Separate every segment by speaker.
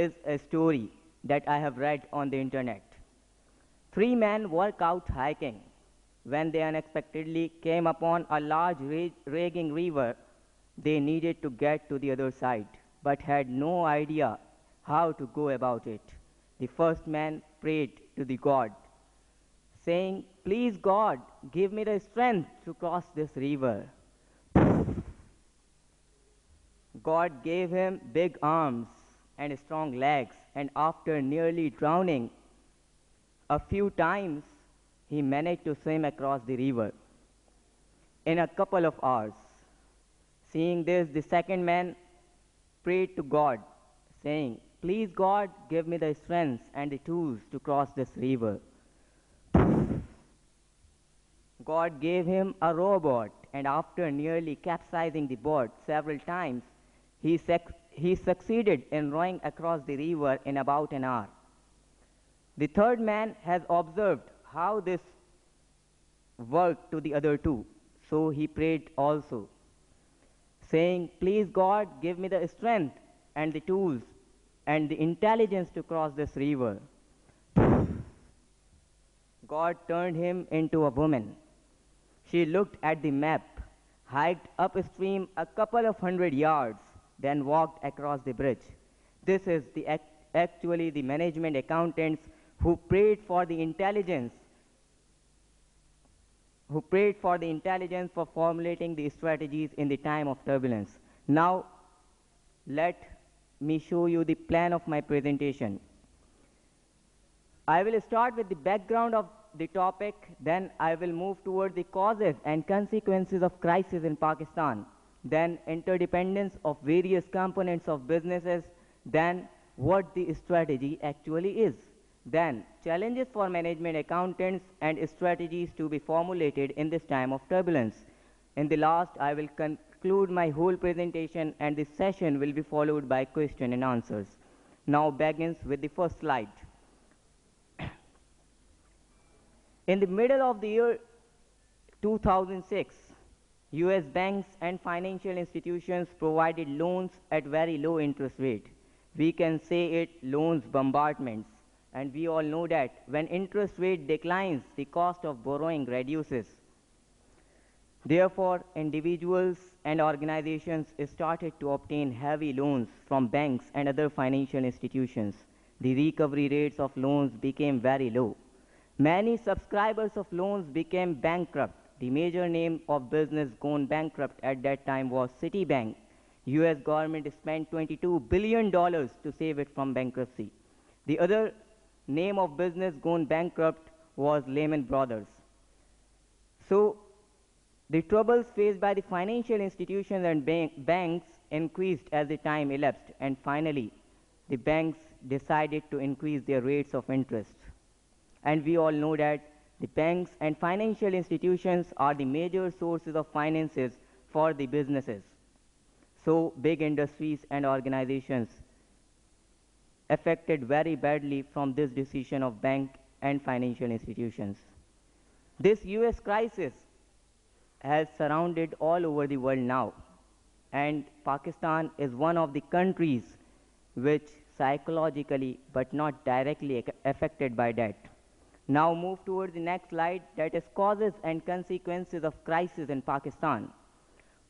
Speaker 1: is a story that I have read on the internet. Three men were out hiking when they unexpectedly came upon a large raging river. They needed to get to the other side, but had no idea how to go about it. The first man prayed to the God, saying, "Please, God, give me the strength to cross this river." God gave him big arms and strong legs, and after nearly drowning a few times, he managed to swim across the river in a couple of hours. Seeing this, the second man prayed to God, saying, "Please, God, give me the strength and the tools to cross this river." God gave him a rowboat, and after nearly capsizing the boat several times, he succeeded in rowing across the river in about an hour. The third man has observed how this worked to the other two, so he prayed also, saying, "Please, God, give me the strength and the tools and the intelligence to cross this river." God turned him into a woman. She looked at the map, hiked upstream a couple of hundred yards, then walked across the bridge. This is actually the management accountants who prayed for the intelligence for formulating the strategies in the time of turbulence. Now, let me show you the plan of my presentation. I will start with the background of the topic, then I will move toward the causes and consequences of crisis in Pakistan, then interdependence of various components of businesses, then what the strategy actually is, then challenges for management accountants and strategies to be formulated in this time of turbulence. In the last, I will conclude my whole presentation, and this session will be followed by question and answers. Now begins with the first slide. In the middle of the year 2006, US banks and financial institutions provided loans at very low interest rate. We can say it loans bombardments, and we all know that when interest rate declines, the cost of borrowing reduces. Therefore, individuals and organizations started to obtain heavy loans from banks and other financial institutions. The recovery rates of loans became very low. Many subscribers of loans became bankrupt. The major name of business gone bankrupt at that time was Citibank. US government spent $22 billion to save it from bankruptcy. The other name of business gone bankrupt was Lehman Brothers. So the troubles faced by the financial institutions and banks increased as the time elapsed, and finally the banks decided to increase their rates of interest. And we all know that the banks and financial institutions are the major sources of finances for the businesses. So big industries and organizations affected very badly from this decision of bank and financial institutions. This US crisis has surrounded all over the world now, and Pakistan is one of the countries which psychologically but not directly affected by that. Now move towards the next slide, that is causes and consequences of crisis in Pakistan.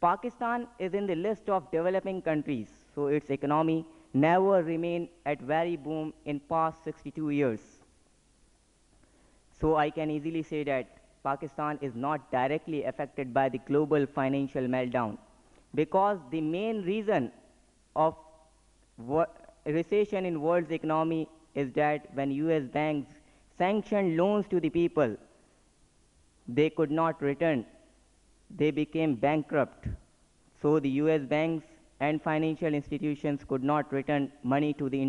Speaker 1: Pakistan is in the list of developing countries, so its economy never remained at very boom in past 62 years. So I can easily say that Pakistan is not directly affected by the global financial meltdown, because the main reason of recession in world's economy is that when US banks sanctioned loans to the people, they could not return. They became bankrupt. So the US banks and financial institutions could not return money to the